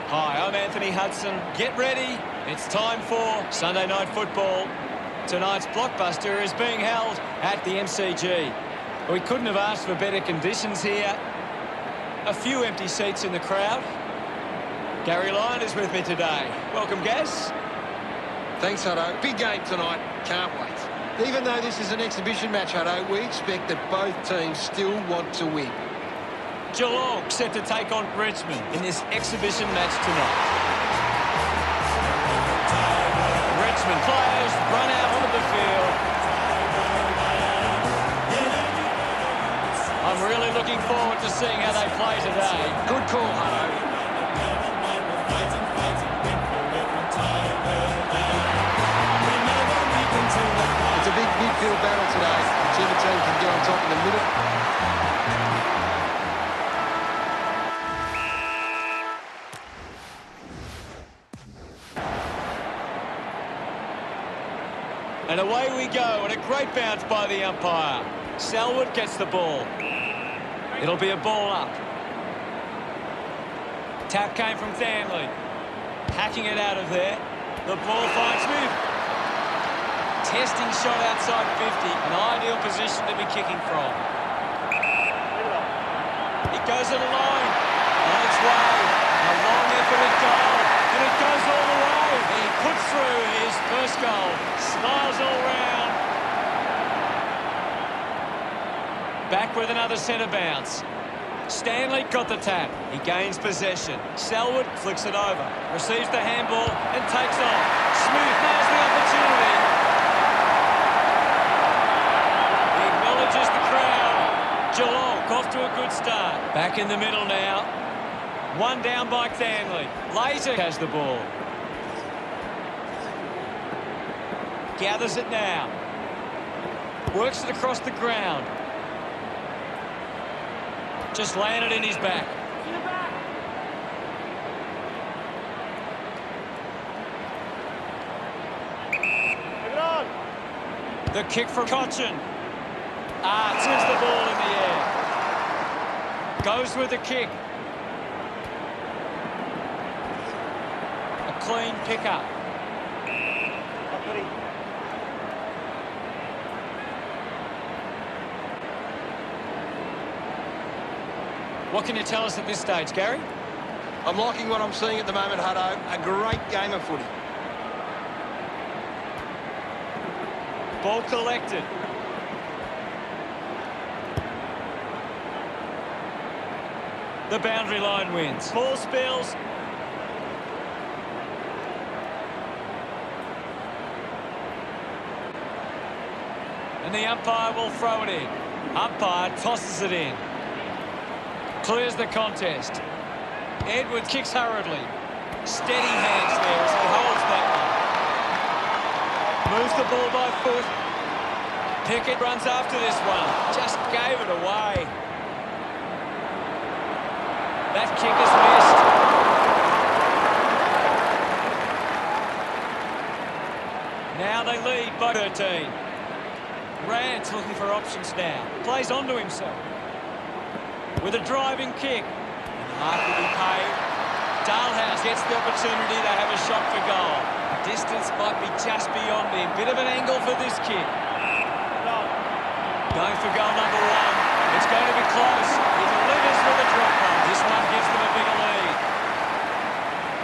Hi, I'm Anthony Hudson. Get ready. It's time for Sunday Night Football. Tonight's blockbuster is being held at the MCG. We couldn't have asked for better conditions here. A few empty seats in the crowd. Gary Lyon is with me today. Welcome, Gaz. Thanks, Hutto. Big game tonight. Can't wait. Even though this is an exhibition match, Hutto, we expect that both teams still want to win. Geelong set to take on Richmond in this exhibition match tonight. Richmond players run out onto the field. I'm really looking forward to seeing how they play today. Good call, Hutto. It's a big midfield battle today. Whichever team can get on top in the middle. And away we go, and a great bounce by the umpire. Selwood gets the ball. It'll be a ball up. Tap came from Stanley. Hacking it out of there. The ball finds Smith. Testing shot outside 50. An ideal position to be kicking from. It goes it alone. On its way. A long effort at goal. And it goes all the way. He puts through his first goal. Smiles all round. Back with another centre bounce. Stanley got the tap. He gains possession. Selwood flicks it over. Receives the handball and takes off. Smooth knows the opportunity. He acknowledges the crowd. Geelong off to a good start. Back in the middle now. One down by Stanley. Later has the ball. Gathers it now. Works it across the ground. Just landed in his back. The kick from Cochin. Turns the ball in the air. Goes with the kick. A clean pickup. What can you tell us at this stage, Gary? I'm liking what I'm seeing at the moment, Hutto. A great game of footy. Ball collected. The boundary line wins. Ball spills. And the umpire will throw it in. Umpire tosses it in. Clears the contest. Edwards kicks hurriedly. Steady hands there as he holds that one. Moves the ball by foot. Pickett runs after this one. Just gave it away. That kick is missed. Now they lead by 13. Rance looking for options now. Plays onto himself. With a driving kick. Mark will be paid. Dalhouse gets the opportunity to have a shot for goal. Distance might be just beyond him. Bit of an angle for this kick. Going for goal number one. It's going to be close. He delivers with a drop goal. This one gives them a bigger lead.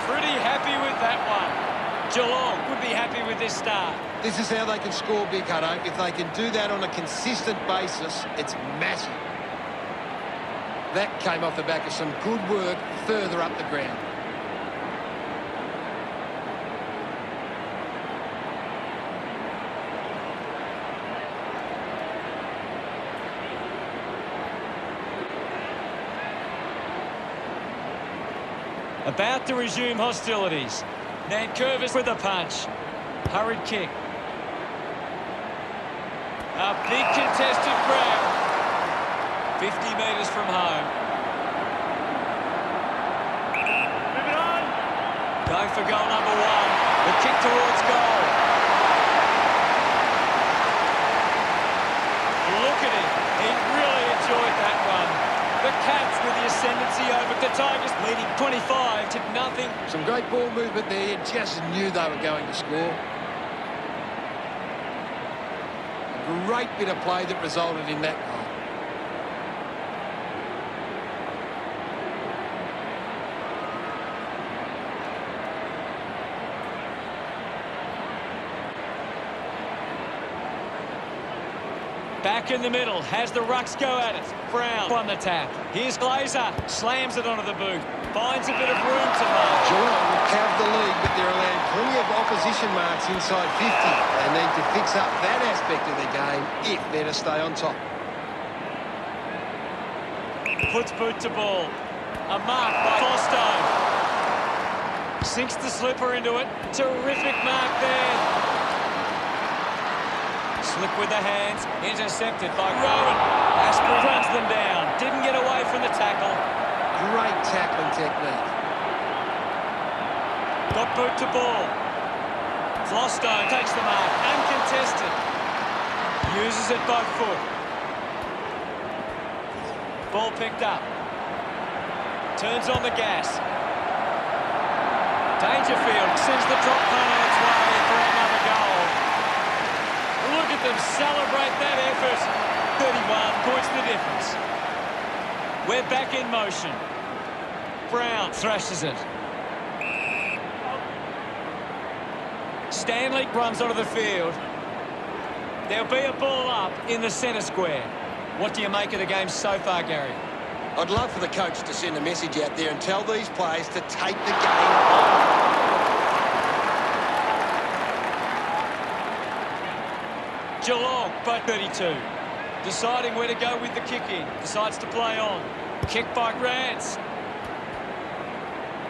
Pretty happy with that one. Geelong would be happy with this start. This is how they can score big, Hutto. If they can do that on a consistent basis, it's massive. That came off the back of some good work further up the ground. About to resume hostilities. Nankervis with a punch. Hurried kick. A big contested grab. 50 metres from home. Moving on. Going for goal number one. The kick towards goal. Look at him. He really enjoyed that one. The Cats with the ascendancy over the Tigers, leading 25-0. Some great ball movement there. You just knew they were going to score. A great bit of play that resulted in that goal. Back in the middle, has the rucks go at it. Brown on the tap. Here's Glazer, slams it onto the boot. Finds a bit of room to mark. Geelong have the lead, but they're allowing plenty of opposition marks inside 50. They need to fix up that aspect of their game if they're to stay on top. Puts boot to ball. A mark by Fostone. Sinks the slipper into it. Terrific mark there. Slick with the hands, intercepted by Rowan. Asper runs them down, didn't get away from the tackle. Great tackling technique. Got boot to ball. Flostone takes the mark, uncontested. Uses it by foot. Ball picked up. Turns on the gas. Dangerfield sends the drop punt on its way for another goal. Look at them celebrate that effort. 31 points the difference. We're back in motion. Brown thrashes it. Stanley runs onto the field. There'll be a ball up in the centre square. What do you make of the game so far, Gary? I'd love for the coach to send a message out there and tell these players to take the game on. Geelong by 32. Deciding where to go with the kick in. Decides to play on. Kick by Rance.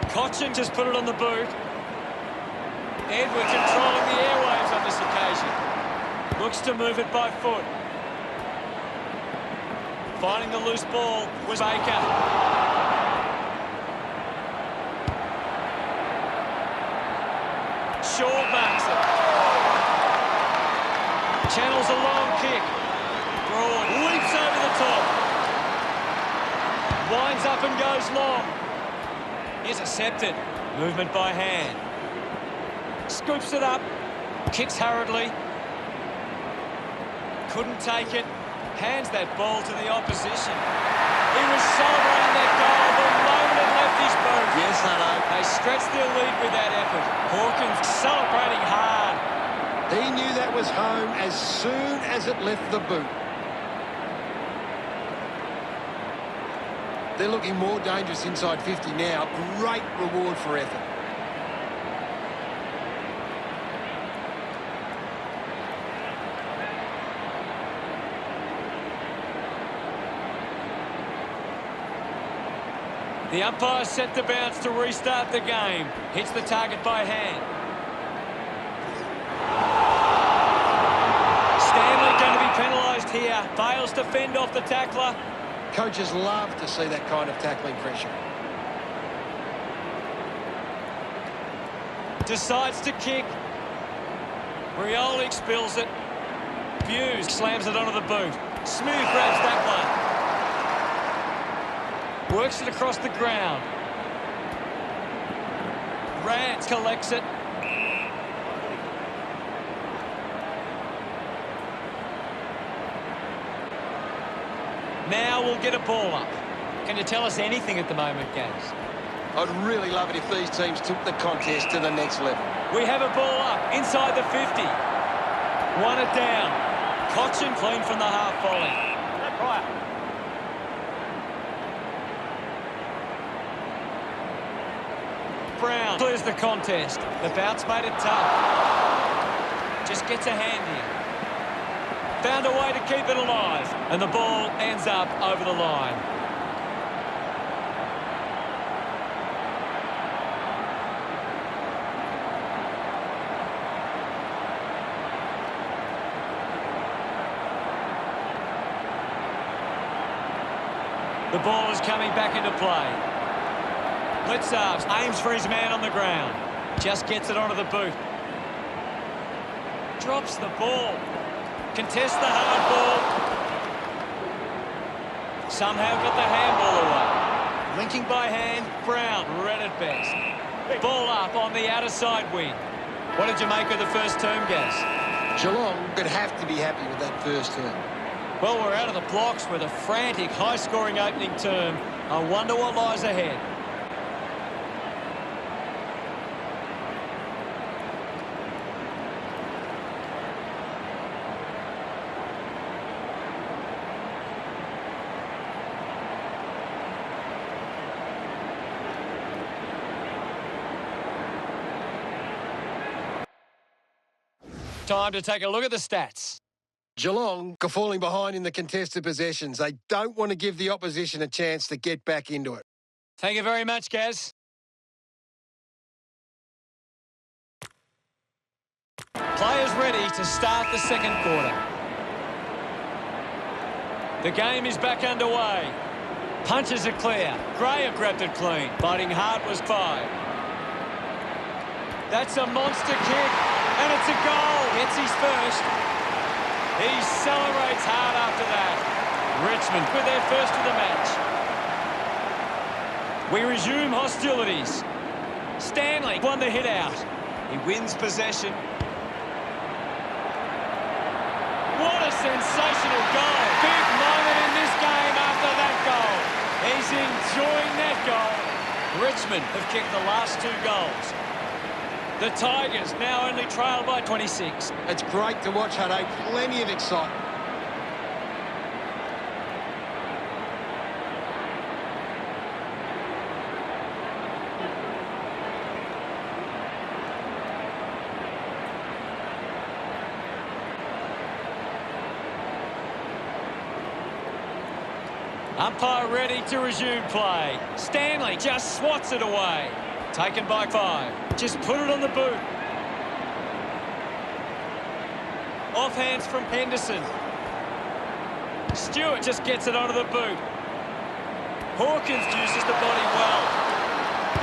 Cochin just put it on the boot. Edward controlling the airwaves on this occasion. Looks to move it by foot. Finding the loose ball was Baker. Shaw marks it. Channels a long kick. Broad leaps over the top. Winds up and goes long. Intercepted. Movement by hand. Scoops it up. Kicks hurriedly. Couldn't take it. Hands that ball to the opposition. He was celebrating that goal the moment it left his boot. Yes, I know. They stretched their lead with that effort. Hawkins celebrating hard. He knew that was home as soon as it left the boot. They're looking more dangerous inside 50 now. Great reward for effort. The umpire set the bounce to restart the game. Hits the target by hand. Stanley going to be penalised here. Fails to fend off the tackler. Coaches love to see that kind of tackling pressure. Decides to kick. Rioli spills it. Hughes slams it onto the boot. Smooth grabs that one. Works it across the ground. Rance collects it. Now we'll get a ball up. Can you tell us anything at the moment, Gaz? I'd really love it if these teams took the contest to the next level. We have a ball up inside the 50. Won it down. Cochin clean from the half volley. Brown clears the contest. The bounce made it tough. Just gets a hand here. Found a way to keep it alive. And the ball ends up over the line. The ball is coming back into play. Blitzarves aims for his man on the ground. Just gets it onto the boot. Drops the ball. Contests the hard ball. Somehow got the handball away. Linking by hand, Brown, read it best. Ball up on the outer side wing. What did you make of the first term, Gaz? Geelong could have to be happy with that first term. Well, we're out of the blocks with a frantic, high-scoring opening term. I wonder what lies ahead. Time to take a look at the stats. Geelong are falling behind in the contested possessions. They don't want to give the opposition a chance to get back into it. Thank you very much, Gaz. Players ready to start the second quarter. The game is back underway. Punches are clear. Graham grabbed it clean. Fighting hard was 5. That's a monster kick, and it's a goal. Gets his first. He celebrates hard after that. Richmond with their first of the match. We resume hostilities. Stanley won the hit out. He wins possession. What a sensational goal. Big moment in this game after that goal. He's enjoying that goal. Richmond have kicked the last 2 goals. The Tigers now only trail by 26. It's great to watch, Hutto. Plenty of excitement. Umpire ready to resume play. Stanley just swats it away. Taken by 5. Just put it on the boot. Off hands from Henderson. Stewart just gets it onto the boot. Hawkins uses the body well.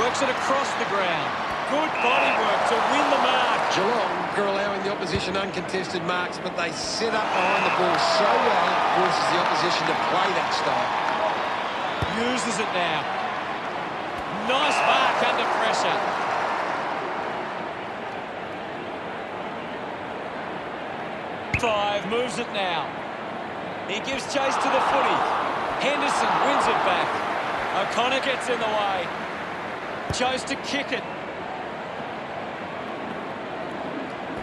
Works it across the ground. Good body work to win the mark. Geelong are allowing the opposition uncontested marks, but they set up behind the ball so well, it forces the opposition to play that style. Uses it now. Nice mark under pressure. Five moves it now. He gives chase to the footy. Henderson wins it back. O'Connor gets in the way. Chose to kick it.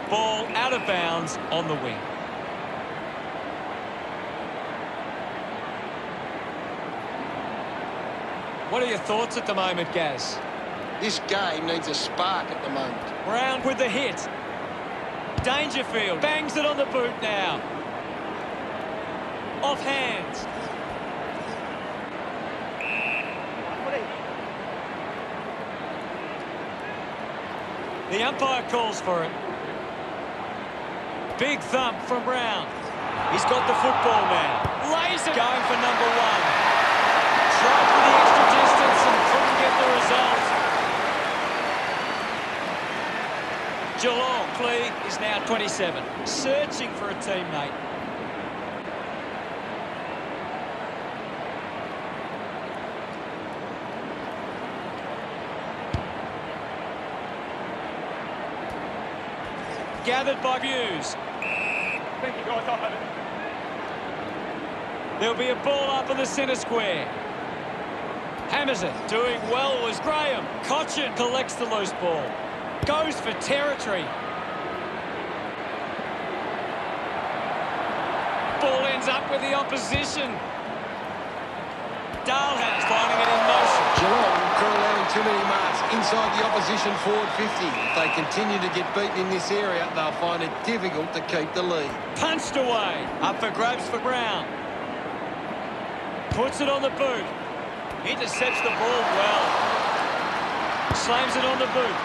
Ball out of bounds on the wing. What are your thoughts at the moment, Gaz? This game needs a spark at the moment. Brown with the hit. Dangerfield bangs it on the boot now. Off hands. The umpire calls for it. Big thump from Brown. He's got the football now. Lays it. Going for number 1. Tried for the extra distance and couldn't get the result. Geelong lead is now 27. Searching for a teammate. Gathered by Hughes. Thank you, guys. I'll have it. There'll be a ball up in the centre square. Hammers it. Doing well was Graham. Cochin collects the loose ball. Goes for territory. Ball ends up with the opposition. Dalham's finding it in motion. Geelong are allowing too many marks inside the opposition forward 50. If they continue to get beaten in this area, they'll find it difficult to keep the lead. Punched away. Up for grabs for Brown. Puts it on the boot. Intercepts the ball well. Slams it on the boot.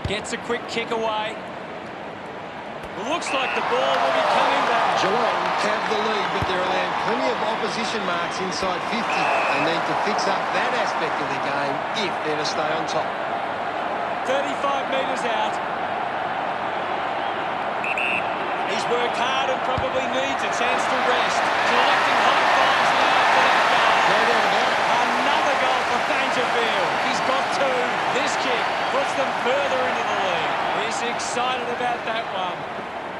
Gets a quick kick away. Looks like the ball will be coming back. Geelong have the lead, but they're allowing plenty of opposition marks inside 50. They need to fix up that aspect of the game if they're to stay on top. 35 metres out. He's worked hard and probably needs a chance to rest. Collecting high fives now for that goal. No doubt about it. Another goal for Dangerfield. He's got two. This kick puts them further into the lead. He's excited about that one.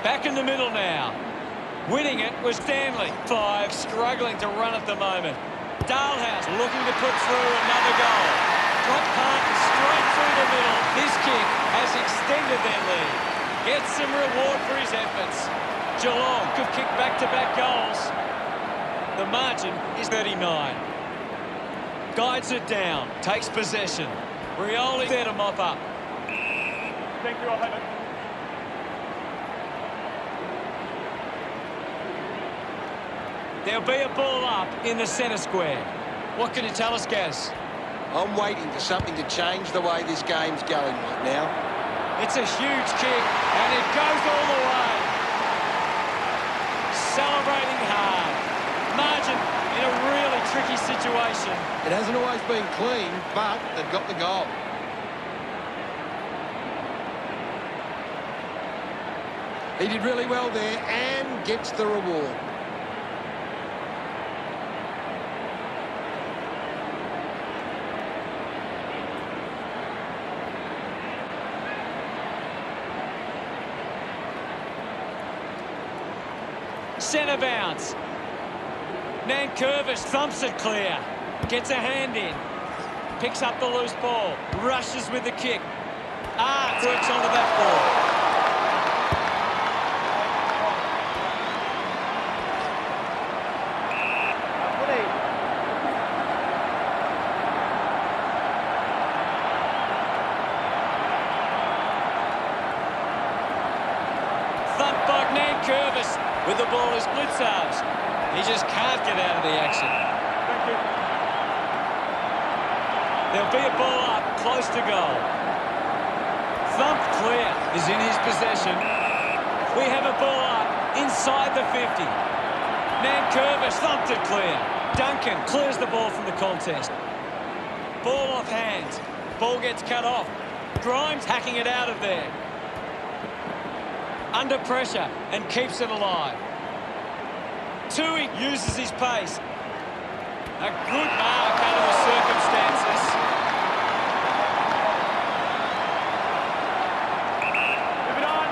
Back in the middle now. Winning it was Stanley. 5 struggling to run at the moment. Dalhouse looking to put through another goal. Drop punt straight through the middle. This kick has extended their lead. Gets some reward for his efforts. Geelong could kick back-to-back goals. The margin is 39. Guides it down. Takes possession. Rioli there to mop up. Thank you, I'll have it. There'll be a ball up in the centre square. What can you tell us, Gaz? I'm waiting for something to change the way this game's going right now. It's a huge kick, and it goes all the way. Celebrating hard. Margin in a really tricky situation. It hasn't always been clean, but they've got the goal. He did really well there and gets the reward. Centre bounce. Nankervis thumps it clear. Gets a hand in. Picks up the loose ball. Rushes with the kick. Works onto that ball. Thumped by Nankervis. With the ball is Blitzarves. He just can't get out of the action. Thank you. There'll be a ball up, close to goal. Thump clear is in his possession. We have a ball up inside the 50. Nankervis thumped it clear. Duncan clears the ball from the contest. Ball off hands. Ball gets cut off. Grimes hacking it out of there. Under pressure and keeps it alive. Tui uses his pace. A good mark under the circumstances. Moving on.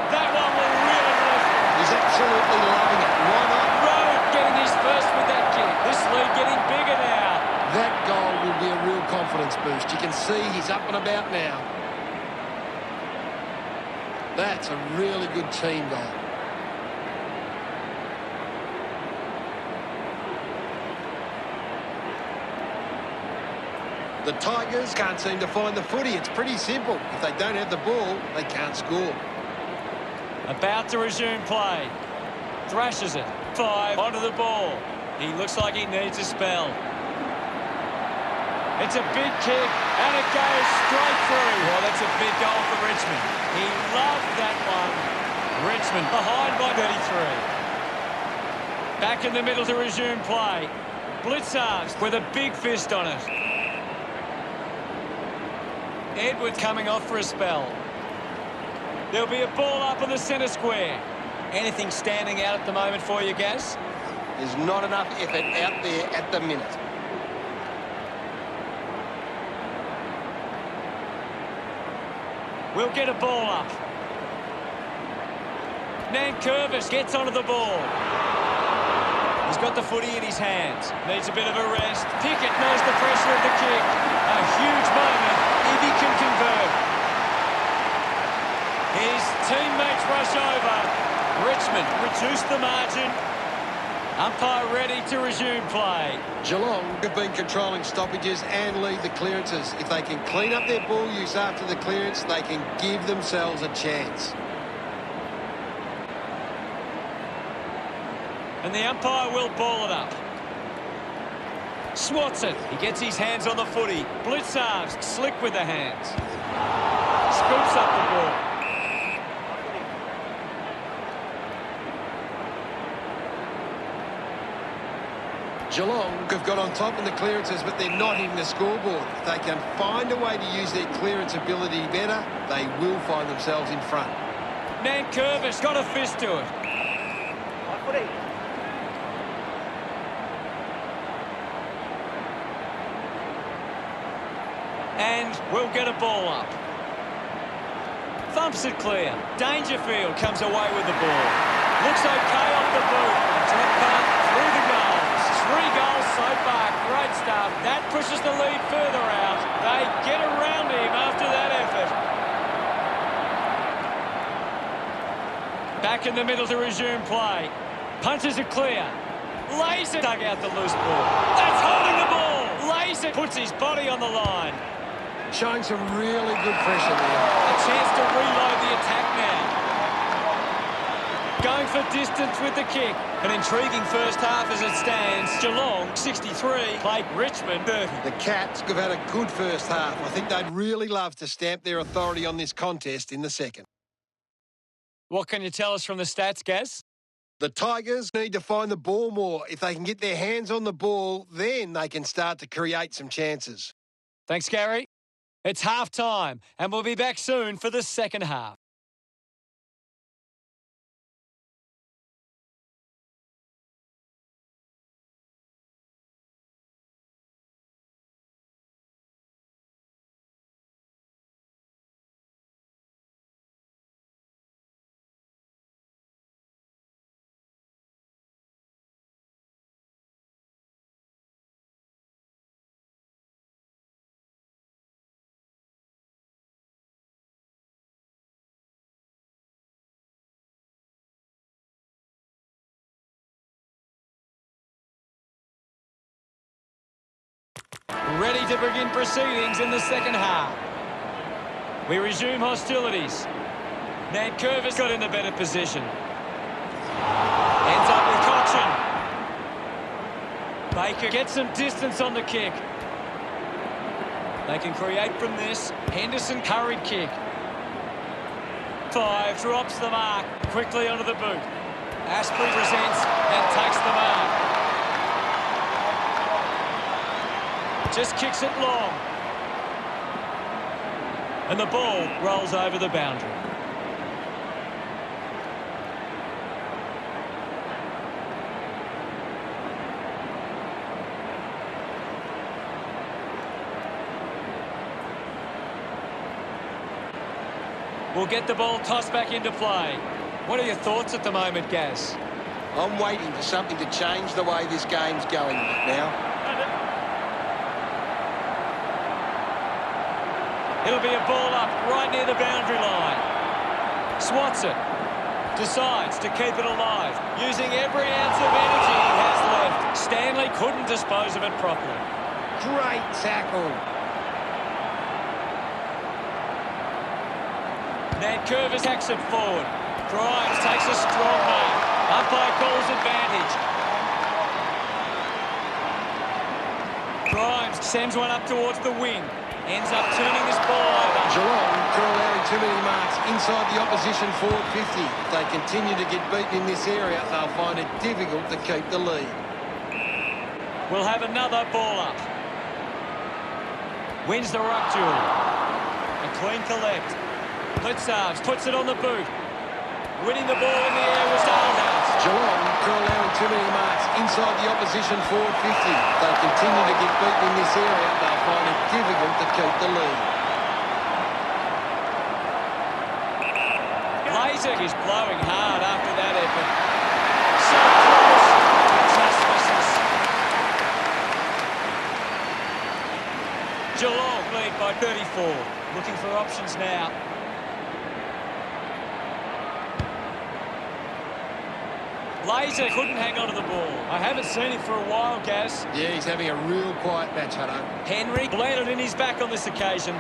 That one will really lift. He's absolutely loving it. Why not? Rowe getting his first with that kick. This lead getting bigger now. That goal will be a real confidence boost. You can see he's up and about now. That's a really good team goal. The Tigers can't seem to find the footy. It's pretty simple. If they don't have the ball, they can't score. About to resume play. Thrashes it. 5 onto the ball. He looks like he needs a spell. It's a big kick, and it goes straight through. Well, that's a big goal for Richmond. He loved that one. Richmond behind by 33. Back in the middle to resume play. Blitzarves with a big fist on it. Edwards coming off for a spell. There'll be a ball up in the centre square. Anything standing out at the moment for you, Gaz? There's not enough effort out there at the minute. We'll get a ball up. Nankervis gets onto the ball. He's got the footy in his hands. Needs a bit of a rest. Pickett knows the pressure of the kick. A huge moment if he can convert. His teammates rush over. Richmond reduce the margin. Umpire ready to resume play. Geelong have been controlling stoppages and lead the clearances. If they can clean up their ball use after the clearance, they can give themselves a chance. And the umpire will ball it up. Swats it. He gets his hands on the footy. Blitzarves slick with the hands. Scoops up the ball. Geelong have got on top in the clearances, but they're not hitting the scoreboard. If they can find a way to use their clearance ability better, they will find themselves in front. Nankervis got a fist to it. On footy. And we'll get a ball up. Thumps it clear. Dangerfield comes away with the ball. Looks okay off the boot. Drop punt through the goals. 3 goals so far. Great stuff. That pushes the lead further out. They get around him after that effort. Back in the middle to resume play. Punches it clear. Laser dug out the loose ball. That's holding the ball. Laser puts his body on the line. Showing some really good pressure there. A chance to reload the attack now. Going for distance with the kick. An intriguing first half as it stands. Geelong, 63, played Richmond, 30. The Cats have had a good first half. I think they'd really love to stamp their authority on this contest in the second. What can you tell us from the stats, Gaz? The Tigers need to find the ball more. If they can get their hands on the ball, then they can start to create some chances. Thanks, Gary. It's half-time, and we'll be back soon for the second half. Ready to begin proceedings in the second half. We resume hostilities. Nankervis got in the better position. Ends up with Cochin. Baker gets some distance on the kick. They can create from this. Henderson curried kick. 5 drops the mark. Quickly onto the boot. Asprey presents and takes the mark. Just kicks it long. And the ball rolls over the boundary. We'll get the ball tossed back into play. What are your thoughts at the moment, Gaz? I'm waiting for something to change the way this game's going right now. It'll be a ball up right near the boundary line. Swats it. Decides to keep it alive, using every ounce of energy he has left. Stanley couldn't dispose of it properly. Great tackle. Nankervis hacks it forward. Grimes takes a strong mark. Umpire calls advantage. Grimes sends one up towards the wing. Ends up turning this ball over. Geelong are allowing too many marks inside the opposition forward 50. If they continue to get beaten in this area, they'll find it difficult to keep the lead. We'll have another ball up. Wins the ruck duel. A clean collect. Litzarves puts it on the boot. Winning the ball in the air was Dalhouse. Geelong are allowing too many marks inside the opposition forward 50. If they continue to get beaten in this area, they'll find it difficult to keep the lead. Laser is blowing hard after that effort. So close. Just misses. Geelong lead by 34. Looking for options now. Laser couldn't hang on to the ball. I haven't seen him for a while, Gaz. Yeah, he's having a real quiet match, Hutto. Henry landed in his back on this occasion.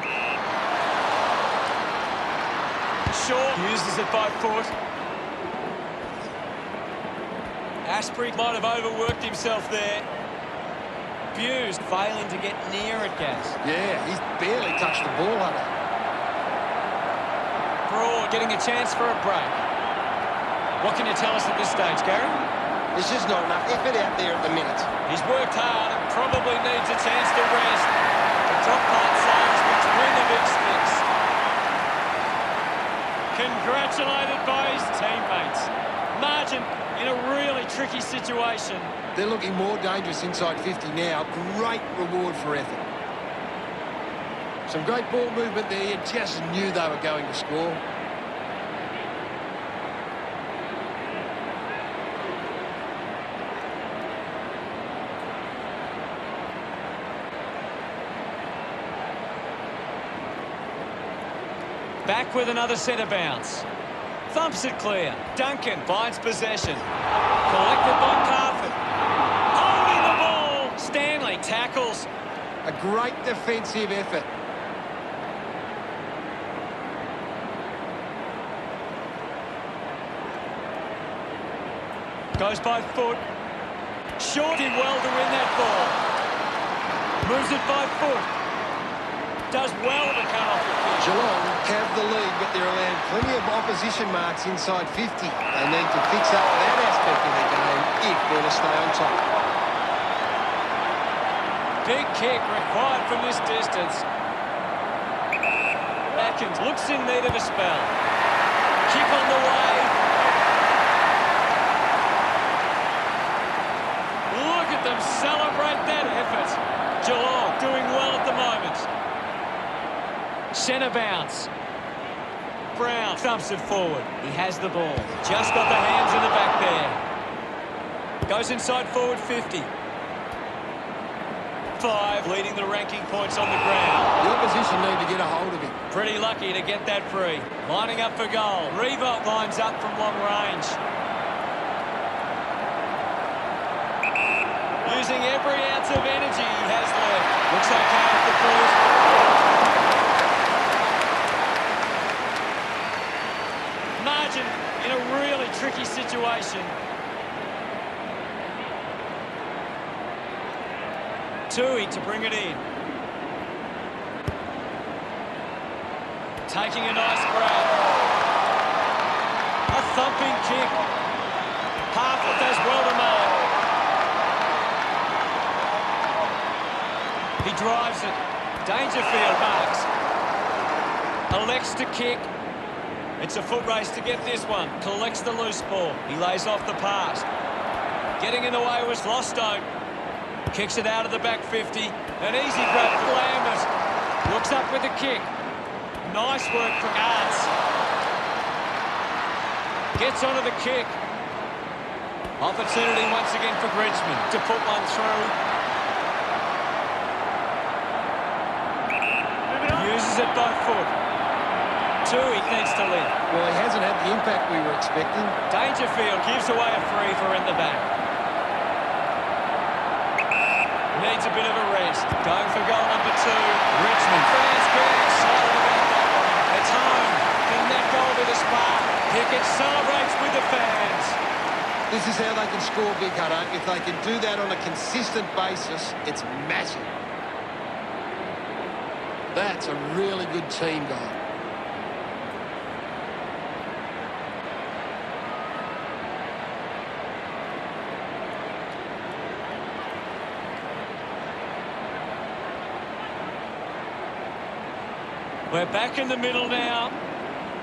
Shaw uses it by foot. Asprey might have overworked himself there. Buse failing to get near it, Gaz. Yeah, he's barely touched the ball, Hutto. Broad getting a chance for a break. What can you tell us at this stage, Gary? There's just not enough effort out there at the minute. He's worked hard and probably needs a chance to rest. The drop punt sails between the big sticks. Congratulated by his teammates. Margin in a really tricky situation. They're looking more dangerous inside 50 now. Great reward for effort. Some great ball movement there. You just knew they were going to score. Back with another centre bounce. Thumps it clear. Duncan finds possession. Collected by Carford. Holding the ball. Stanley tackles. A great defensive effort. Goes by foot. Short did well to win that ball. Moves it by foot. Does well to cut off the pitch. Geelong have the lead, but they're allowed plenty of opposition marks inside 50. They need to fix up that aspect of their game if they're to stay on top. Big kick required from this distance. Atkins looks in need of a spell. Kick on the way. Look at them celebrate that effort. Geelong doing well at the moment. Centre bounce. Brown thumps it forward. He has the ball. Just got the hands in the back there. Goes inside forward 50. 5, leading the ranking points on the ground. The opposition need to get a hold of him. Pretty lucky to get that free. Lining up for goal. Revolt lines up from long range. Using every ounce of energy he has left. Looks okay at the boot. Margin in a really tricky situation. Tui to bring it in. Taking a nice grab. A thumping kick. Harper does well to mark. He drives it. Dangerfield marks. Elects to kick. It's a foot race to get this one. Collects the loose ball. He lays off the pass. Getting in the way was Lostone. Kicks it out of the back 50. An easy grab for Lambert. Looks up with a kick. Nice work from Arts. Gets onto the kick. Opportunity once again for Richmond to put one through. Uses it by foot. Tui needs to lift. Well, he hasn't had the impact we were expecting. Dangerfield gives away a free for in the back. Needs a bit of a rest. Going for goal number 2. Richmond fans getting excited about that one. It's home. Can that goal be the spark? Pickett celebrates with the fans. This is how they can score big, Hutto. If they can do that on a consistent basis, it's massive. That's a really good team goal. We're back in the middle now.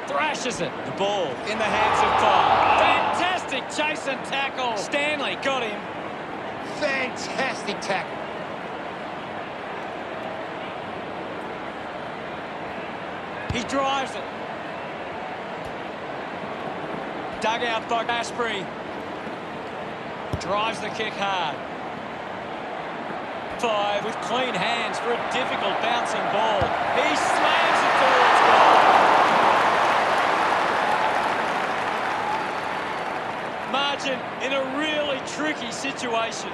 Thrashes it. The ball in the hands of Todd. Fantastic chase and tackle. Stanley got him. Fantastic tackle. He drives it. Dug out by Asprey. Drives the kick hard. 5 with clean hands for a difficult bouncing ball. He slams it towards goal. Margin in a really tricky situation.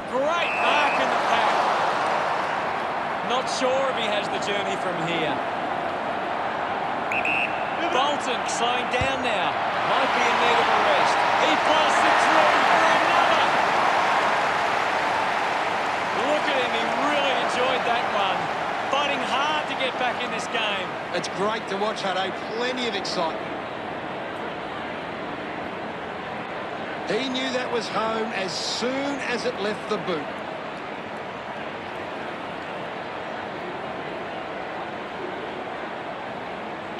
Great mark in the pack. Not sure if he has the journey from here. Bolton slowing down now. Might be in need of a rest. He blasts it through for another. Look at him. He really enjoyed that one. Fighting hard to get back in this game. It's great to watch, Hutto. Plenty of excitement. He knew that was home as soon as it left the boot.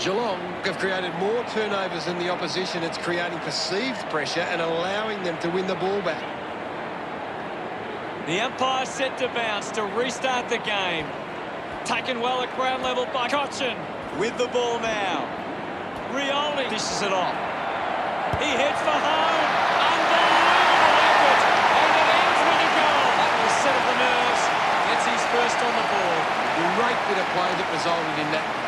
Geelong have created more turnovers than the opposition. It's creating perceived pressure and allowing them to win the ball back. The umpire set to bounce to restart the game. Taken well at ground level by Cochin. With the ball now. Rioli dishes it off. He heads for home. Unbelievable effort. And it ends with a goal. That will settle the nerves. Gets his first on the board. Great bit of play that resulted in that.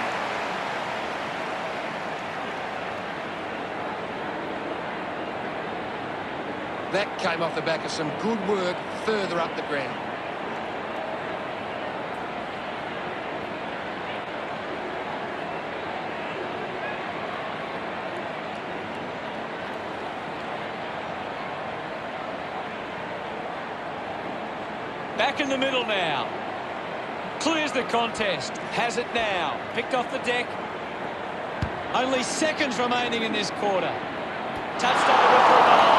That came off the back of some good work further up the ground. Back in the middle now. Clears the contest. Has it now. Picked off the deck. Only seconds remaining in this quarter. Touched over from behind.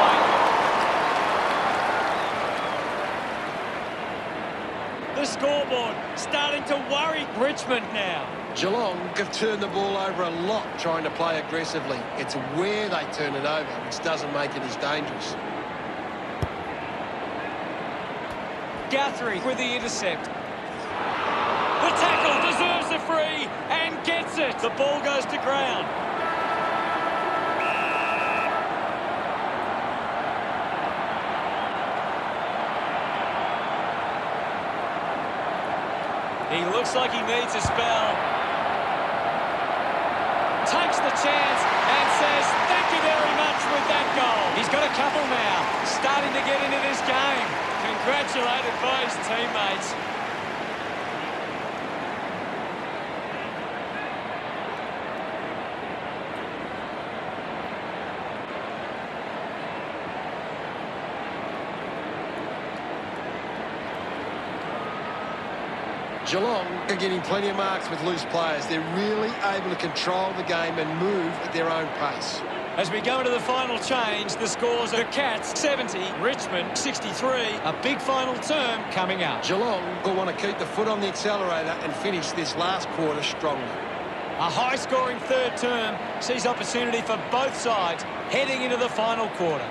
The scoreboard starting to worry Richmond now. Geelong have turned the ball over a lot trying to play aggressively. It's where they turn it over which doesn't make it as dangerous. Guthrie with the intercept. The tackle deserves the free and gets it. The ball goes to ground. He looks like he needs a spell. Takes the chance and says thank you very much with that goal. He's got a couple now, starting to get into this game. Congratulated by his teammates. Geelong are getting plenty of marks with loose players. They're really able to control the game and move at their own pace. As we go to the final change, the scores are Cats 70, Richmond 63. A big final term coming up. Geelong will want to keep the foot on the accelerator and finish this last quarter strongly. A high-scoring third term sees opportunity for both sides heading into the final quarter.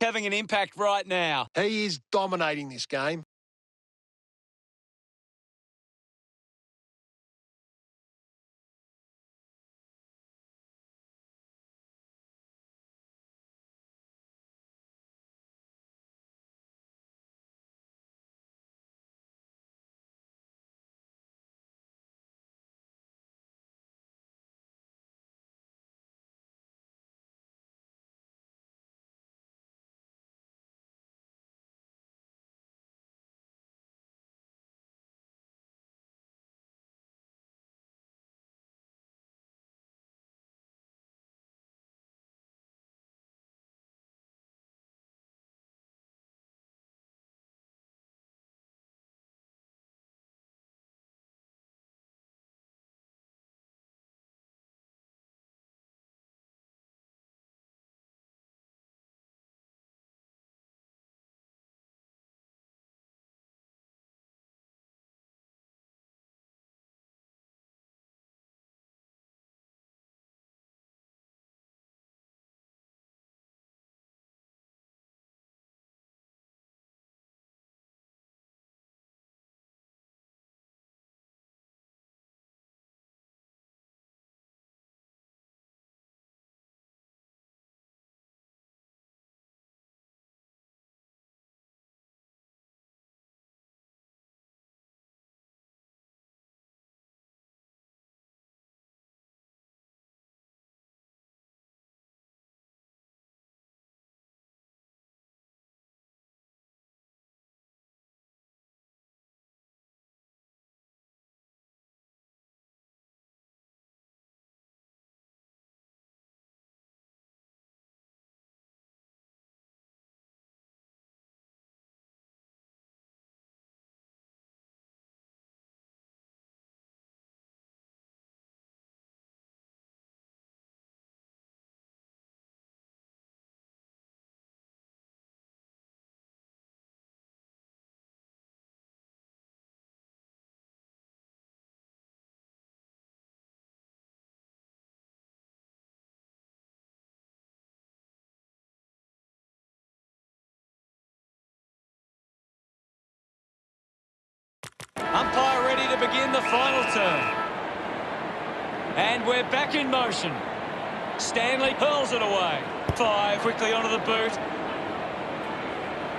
Having an impact right now. He is dominating this game. to begin the final term. And we're back in motion. Stanley hurls it away. 5 quickly onto the boot.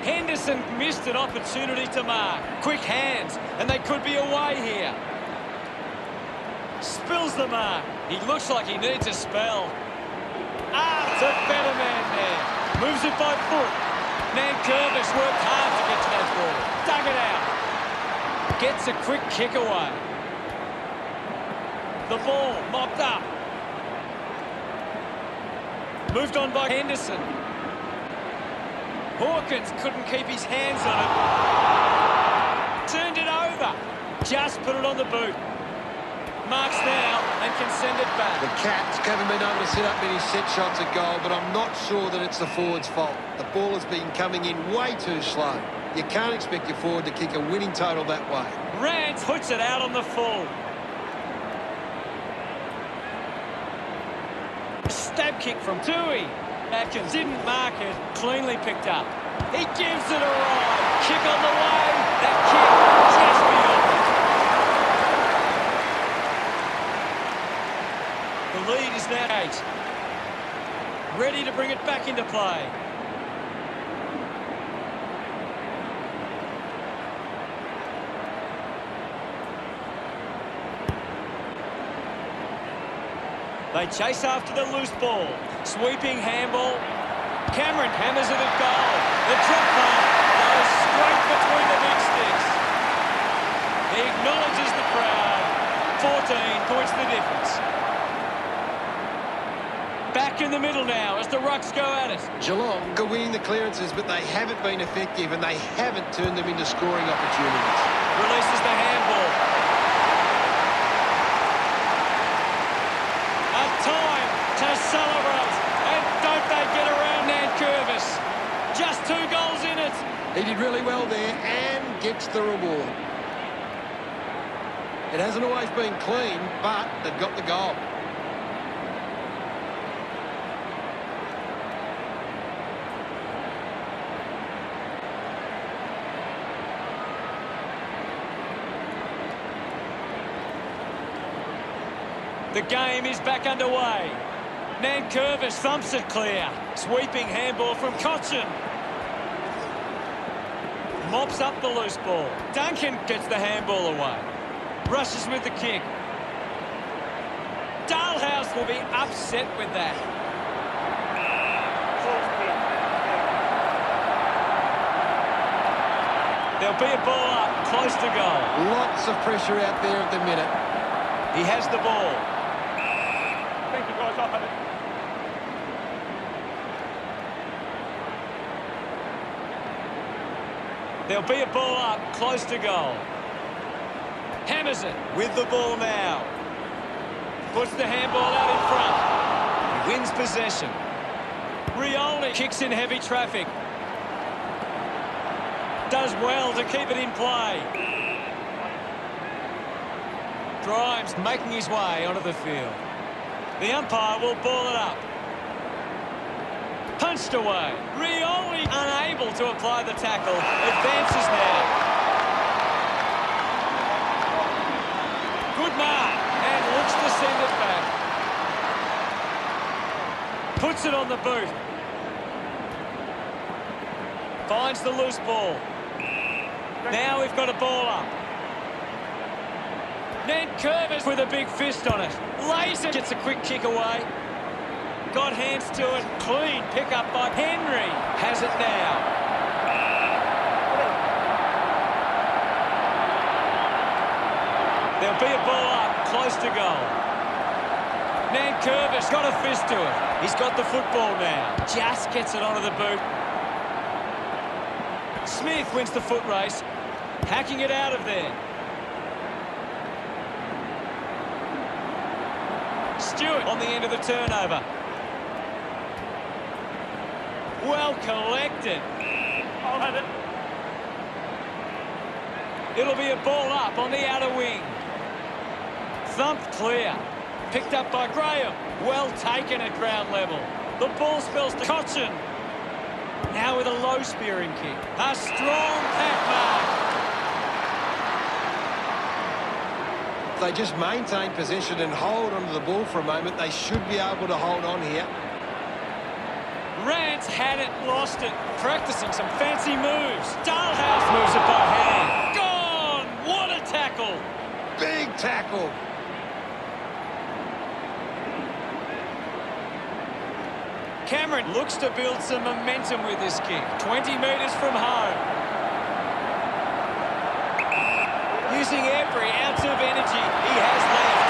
Henderson missed an opportunity to mark. Quick hands, and they could be away here. Spills the mark. He looks like he needs a spell. It's a better man there. Moves it by foot. Nankervis worked hard to get to that ball. Dug it out. Gets a quick kick away. The ball mopped up. Moved on by Henderson. Hawkins couldn't keep his hands on it. Turned it over. Just put it on the boot. Marks now and can send it back. The Cats haven't been able to set up many set shots at goal, but I'm not sure that it's the forward's fault. The ball has been coming in way too slow. You can't expect your forward to kick a winning total that way. Rance puts it out on the full. Stab kick from Tui. Atkins didn't mark it. Cleanly picked up. He gives it a ride. Kick on the way. That kick just beyond it. The lead is now 8. Ready to bring it back into play. They chase after the loose ball. Sweeping handball. Cameron hammers it at goal. The drop ball goes straight between the big sticks. He acknowledges the crowd. 14 points the difference. Back in the middle now as the Rucks go at it. Geelong are winning the clearances, but they haven't been effective and they haven't turned them into scoring opportunities. Releases the handball. A time to celebrate. And don't they get around Nankervis. Just 2 goals in it. He did really well there and gets the reward. It hasn't always been clean, but they've got the goal. The game is back underway. Nankervis thumps it clear. Sweeping handball from Cochin. Mops up the loose ball. Duncan gets the handball away. Rushes with the kick. Dalhouse will be upset with that. There'll be a ball up, close to goal. Lots of pressure out there at the minute. He has the ball. Thank you, guys. I'll have it. There'll be a ball up, close to goal. Hammers it with the ball now. Puts the handball out in front. He wins possession. Rioli kicks in heavy traffic. Does well to keep it in play. Grimes making his way onto the field. The umpire will ball it up. Punched away. Rioli unable to apply the tackle. Advances now. Good mark. And looks to send it back. Puts it on the boot. Finds the loose ball. Now we've got a ball up. Nankervis with a big fist on it. Lays it. Gets a quick kick away. Got hands to it. Clean pick up by Henry. Has it now. There'll be a ball up. Close to goal. Nankervis got a fist to it. He's got the football now. Just gets it onto the boot. Smith wins the foot race. Hacking it out of there. Stewart on the end of the turnover. Well collected. I'll have it. It'll be a ball up on the outer wing. Thumped clear. Picked up by Graham. Well taken at ground level. The ball spills to Cochin. Now with a low spearing kick. A strong pack mark. If they just maintain possession and hold onto the ball for a moment, they should be able to hold on here. Rance had it, lost it. Practicing some fancy moves. Dalhouse moves it by hand. Gone! What a tackle! Big tackle. Cameron looks to build some momentum with this kick. 20 metres from home. Using every ounce of energy he has left.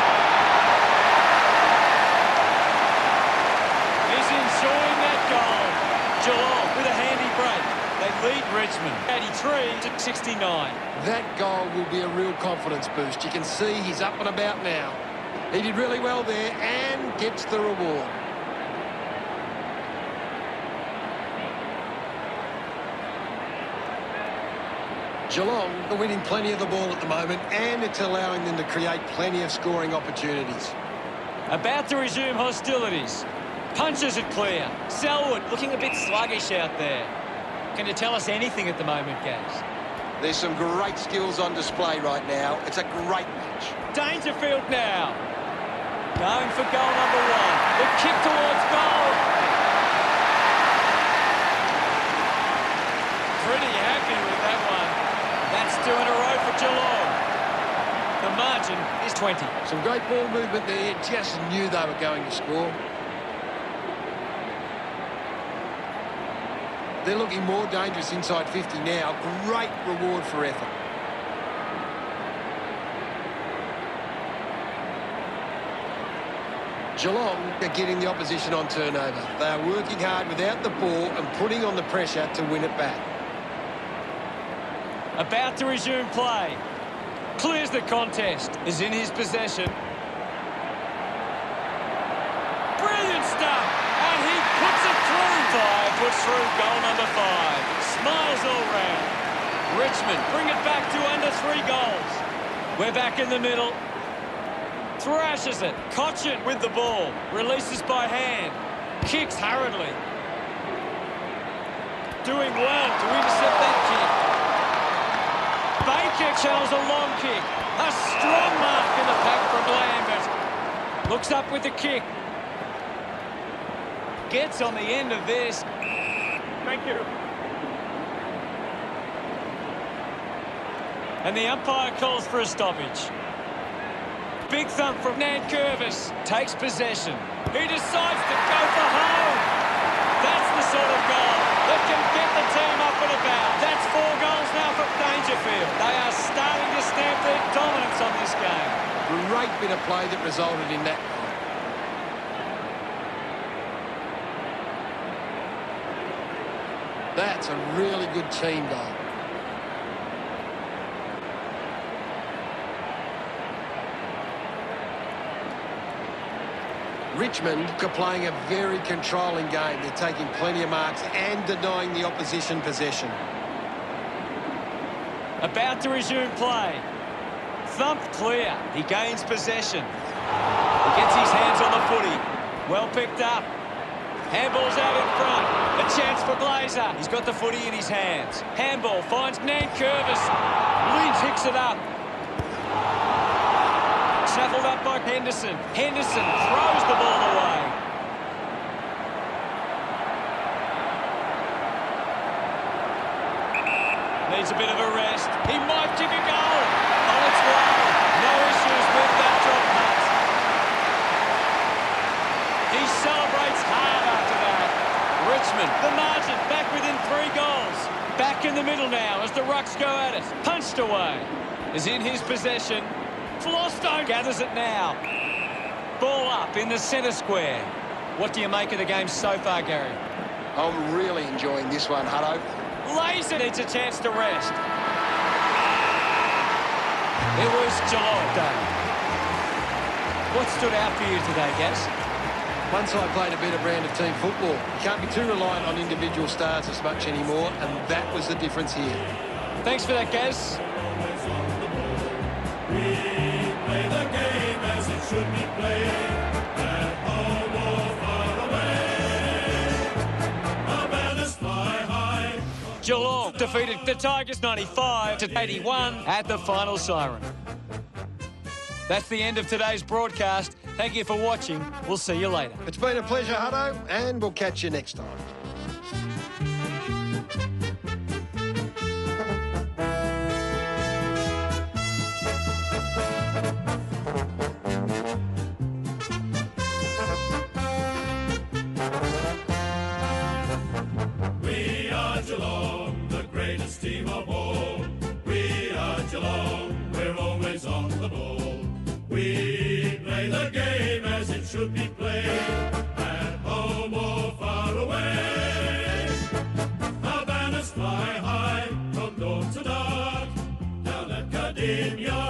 He's enjoying that goal. Geelong with a handy break. They lead Richmond 83 to 69. That goal will be a real confidence boost. You can see he's up and about now. He did really well there and gets the reward. Geelong are winning plenty of the ball at the moment, and it's allowing them to create plenty of scoring opportunities. About to resume hostilities. Punches it clear. Selwood looking a bit sluggish out there. Can you tell us anything at the moment, Gaz? There's some great skills on display right now. It's a great match. Dangerfield now. Going for goal number one. The kick towards goal. Pretty happy with that one. That's 2 in a row for Geelong. The margin is 20. Some great ball movement there. Just knew they were going to score. They're looking more dangerous inside 50 now. Great reward for effort. Geelong are getting the opposition on turnover. They are working hard without the ball and putting on the pressure to win it back. About to resume play. Clears the contest. Is in his possession. Brilliant stuff. And he puts it through. 5 puts through goal number 5. Smiles all round. Richmond bring it back to under 3 goals. We're back in the middle. Thrashes it. Cochin with the ball. Releases by hand. Kicks hurriedly. Doing well to intercept that kick. Baker channels a long kick. A strong mark in the pack from Lambert. Looks up with the kick. Gets on the end of this. Thank you. And the umpire calls for a stoppage. Big thump from Nankervis. Takes possession. He decides to go for home. That's the sort of goal that can get the team up and about. That's 4 goals now from Dangerfield. They are starting to stamp their dominance on this game. Great bit of play that resulted in that. That's a really good team goal. Richmond are playing a very controlling game. They're taking plenty of marks and denying the opposition possession. About to resume play. Thumped clear. He gains possession. He gets his hands on the footy. Well picked up. Handball's out in front. A chance for Glazer. He's got the footy in his hands. Handball finds Nankervis. Lee picks it up. Shuffled up by Henderson. Henderson throws the ball away. Needs a bit of a rest. He might kick a goal. On its way. No issues with that drop pass. He celebrates hard after that. Richmond, the margin, back within 3 goals. Back in the middle now as the Rucks go at it. Punched away. Is in his possession. Flostone gathers it now. Ball up in the centre square. What do you make of the game so far, Gary? I'm really enjoying this one, Hutto. Laser needs a chance to rest. It was Geelong Day. What stood out for you today, Gaz? One side played a better brand of team football. You can't be too reliant on individual stars as much anymore, and that was the difference here. Thanks for that, Gaz. We play the game as it should be played, at home or far away. Our banners fly high. Geelong defeated the Tigers 95 to 81 at the final siren. That's the end of today's broadcast. Thank you for watching. We'll see you later. It's been a pleasure, Hutto, and we'll catch you next time. We are Geelong, the greatest team of all. We are Geelong, we're always on the ball. We play the game as it should be played, at home or far away. Our banners fly high from dawn to dark, down at Cardinia.